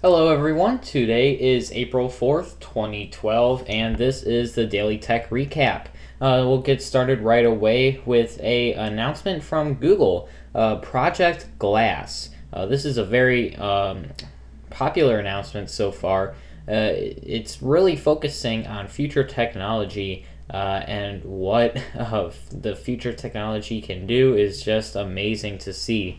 Hello everyone, today is April 4th, 2012, and this is the Daily Tech Recap. We'll get started right away with an announcement from Google, Project Glass. This is a very popular announcement so far. It's really focusing on future technology, and what the future technology can do is just amazing to see.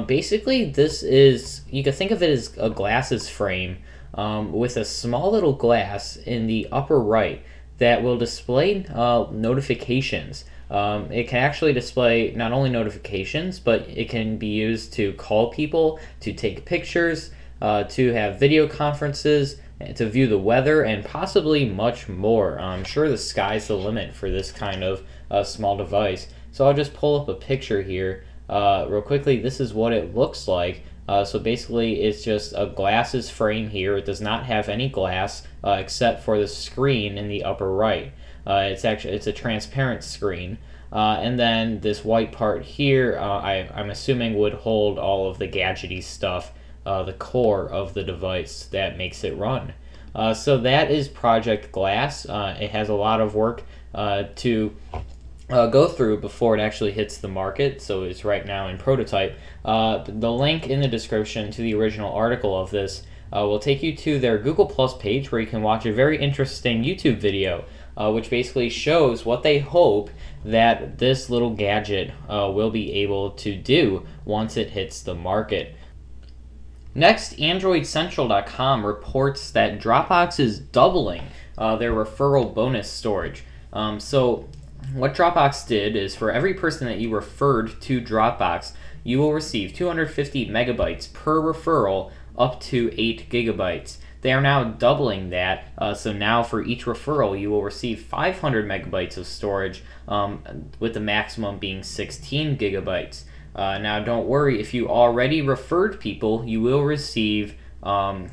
Basically, you can think of it as a glasses frame with a small little glass in the upper right that will display notifications. It can actually display not only notifications, but it can be used to call people, to take pictures, to have video conferences, to view the weather, and possibly much more. I'm sure the sky's the limit for this kind of small device. So I'll just pull up a picture here. Real quickly, this is what it looks like. So basically, it's just a glasses frame here. It does not have any glass except for the screen in the upper right. It's a transparent screen, and then this white part here, I'm assuming would hold all of the gadgety stuff, the core of the device that makes it run. So that is Project Glass. It has a lot of work to go through before it actually hits the market, so it's right now in prototype. The link in the description to the original article of this will take you to their Google Plus page, where you can watch a very interesting YouTube video which basically shows what they hope that this little gadget will be able to do once it hits the market. Next, AndroidCentral.com reports that Dropbox is doubling their referral bonus storage. So what Dropbox did is, for every person that you referred to Dropbox, you will receive 250 megabytes per referral, up to 8 gigabytes. They are now doubling that, so now for each referral you will receive 500 megabytes of storage, with the maximum being 16 gigabytes. Now don't worry, if you already referred people, you will receive an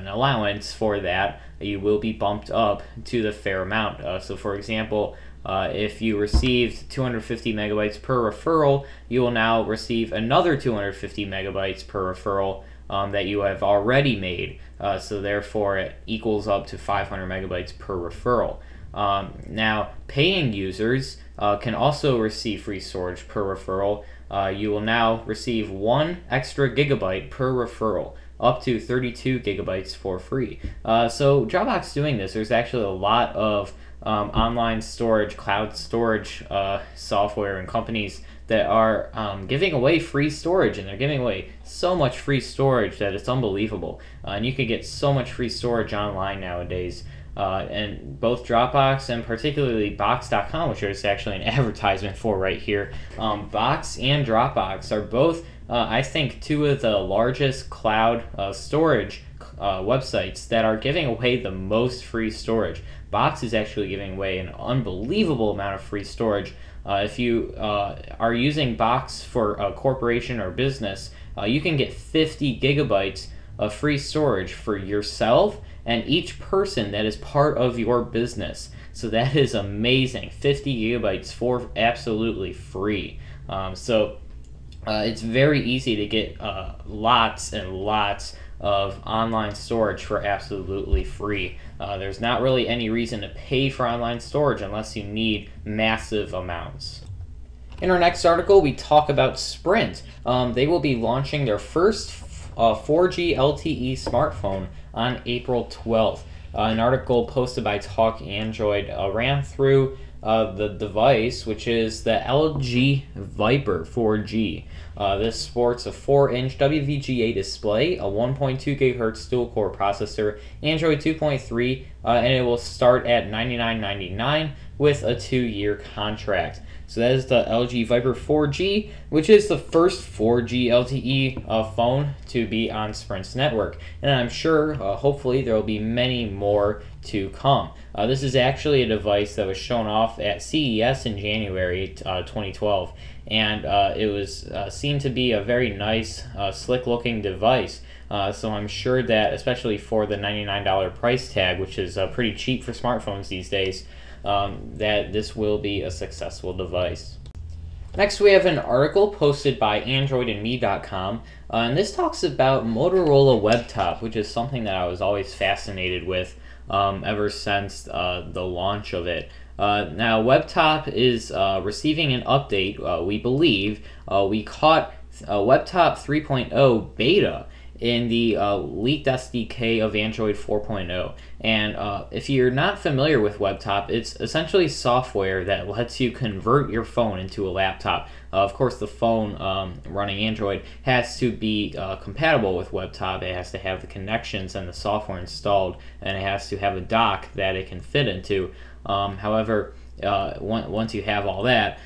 allowance for that. You will be bumped up to the fair amount. So for example, if you received 250 megabytes per referral, you will now receive another 250 megabytes per referral that you have already made. So therefore it equals up to 500 megabytes per referral. Now, paying users can also receive free storage per referral. You will now receive 1 extra gigabyte per referral, up to 32 gigabytes for free. So Dropbox doing this, there's actually a lot of online storage, cloud storage software and companies that are giving away free storage, and they're giving away so much free storage that it's unbelievable. And you can get so much free storage online nowadays. And both Dropbox and particularly Box.com, which is actually an advertisement for right here, Box and Dropbox are both, I think, two of the largest cloud storage websites that are giving away the most free storage. Box is actually giving away an unbelievable amount of free storage. If you are using Box for a corporation or business, you can get 50 gigabytes of free storage for yourself and each person that is part of your business. So that is amazing. 50 gigabytes for absolutely free. It's very easy to get lots and lots of online storage for absolutely free. There's not really any reason to pay for online storage unless you need massive amounts. In our next article, we talk about Sprint. They will be launching their first 4G LTE smartphone on April 12th. An article posted by Talk Android ran through the device, which is the LG Viper 4G. This sports a 4-inch WVGA display, a 1.2 GHz dual-core processor, Android 2.3, and it will start at $99.99 with a 2-year contract. So that is the LG Viper 4G, which is the first 4G LTE phone to be on Sprint's network. And I'm sure, hopefully, there will be many more to come. This is actually a device that was shown off at CES in January 2012, and it was seen to be a very nice, slick-looking device. So I'm sure that, especially for the $99 price tag, which is pretty cheap for smartphones these days, that this will be a successful device. Next, we have an article posted by AndroidandMe.com, and this talks about Motorola Webtop, which is something that I was always fascinated with ever since the launch of it. Now, Webtop is receiving an update, we believe. We caught Webtop 3.0 beta in the leaked SDK of Android 4.0. And if you're not familiar with Webtop, it's essentially software that lets you convert your phone into a laptop. Of course, the phone running Android has to be compatible with Webtop. It has to have the connections and the software installed, and it has to have a dock that it can fit into. However, once you have all that,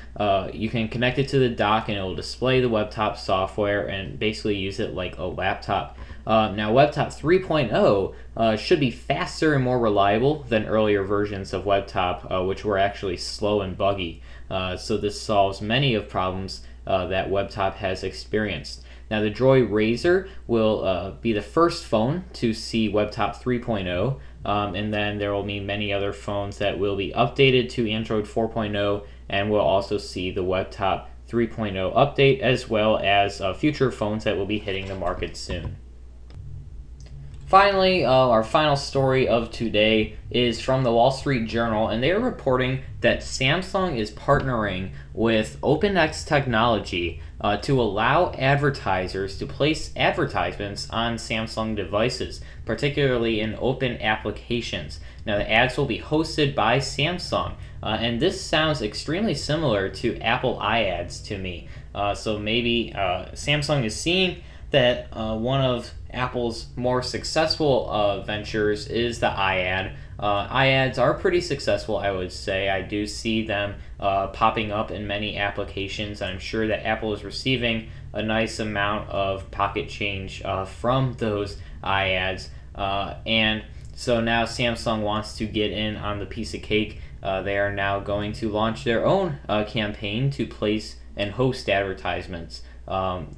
you can connect it to the dock and it will display the Webtop software and basically use it like a laptop. Now, Webtop 3.0 should be faster and more reliable than earlier versions of Webtop, which were actually slow and buggy. So this solves many of problems that Webtop has experienced. Now, the Droid Razr will be the first phone to see Webtop 3.0, and then there will be many other phones that will be updated to Android 4.0, and we'll also see the Webtop 3.0 update, as well as future phones that will be hitting the market soon. Finally, our final story of today is from the Wall Street Journal, and they're reporting that Samsung is partnering with OpenX Technology to allow advertisers to place advertisements on Samsung devices, particularly in open applications. Now, the ads will be hosted by Samsung, and this sounds extremely similar to Apple iAds to me. So maybe Samsung is seeing that one of Apple's more successful ventures is the iAd. iAds are pretty successful, I would say. I do see them popping up in many applications. I'm sure that Apple is receiving a nice amount of pocket change from those iAds. And so now Samsung wants to get in on the piece of cake. They are now going to launch their own campaign to place and host advertisements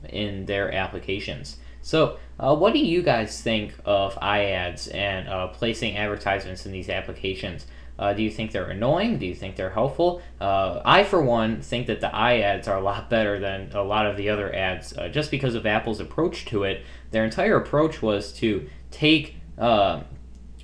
in their applications. So, what do you guys think of iAds and placing advertisements in these applications? Do you think they're annoying? Do you think they're helpful? I, for one, think that the iAds are a lot better than a lot of the other ads, just because of Apple's approach to it. Their entire approach was to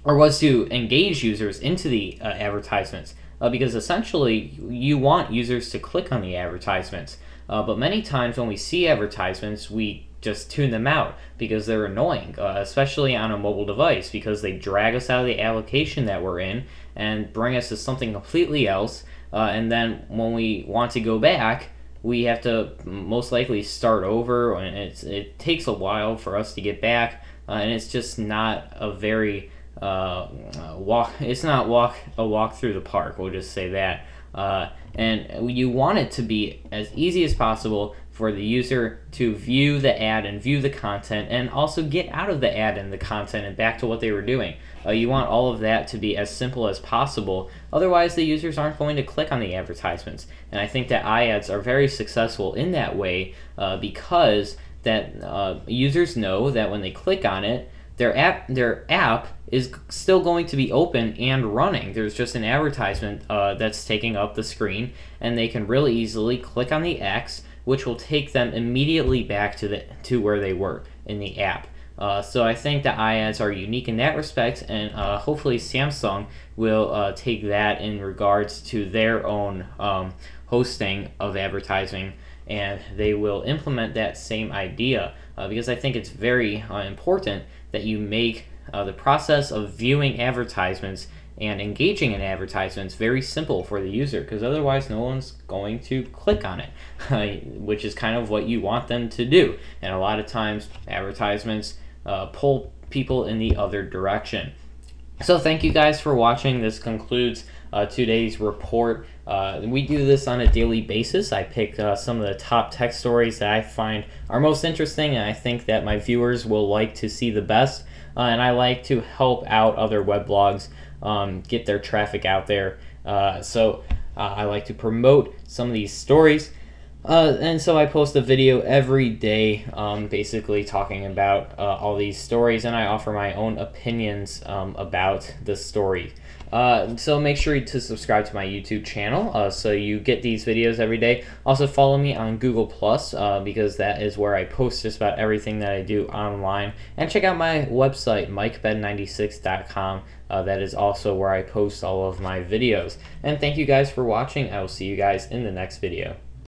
was to engage users into the advertisements, because essentially you want users to click on the advertisements. But many times when we see advertisements, we just tune them out because they're annoying, especially on a mobile device, because they drag us out of the application that we're in and bring us to something completely else. And then when we want to go back, we have to most likely start over, and it takes a while for us to get back, and it's just not a very walk. It's not a walk through the park. We'll just say that. And you want it to be as easy as possible for the user to view the ad and view the content, and also get out of the ad and the content and back to what they were doing. You want all of that to be as simple as possible. Otherwise, the users aren't going to click on the advertisements. And I think that iAds are very successful in that way, because that users know that when they click on it, their app is still going to be open and running. There's just an advertisement that's taking up the screen, and they can really easily click on the X, which will take them immediately back to where they were in the app. So I think that iAds are unique in that respect, and hopefully Samsung will take that in regards to their own hosting of advertising, and they will implement that same idea, because I think it's very important that you make the process of viewing advertisements and engaging in advertisements very simple for the user, because otherwise no one's going to click on it, which is kind of what you want them to do. And a lot of times advertisements pull people in the other direction. So thank you guys for watching. This concludes today's report. We do this on a daily basis. I pick some of the top tech stories that I find are most interesting, and I think that my viewers will like to see the best. And I like to help out other web blogs get their traffic out there. So I like to promote some of these stories. And so I post a video every day, basically talking about all these stories, and I offer my own opinions about the story. So make sure to subscribe to my YouTube channel so you get these videos every day. Also follow me on Google Plus because that is where I post just about everything that I do online. And check out my website, mikebed96.com. That is also where I post all of my videos. And thank you guys for watching. I will see you guys in the next video.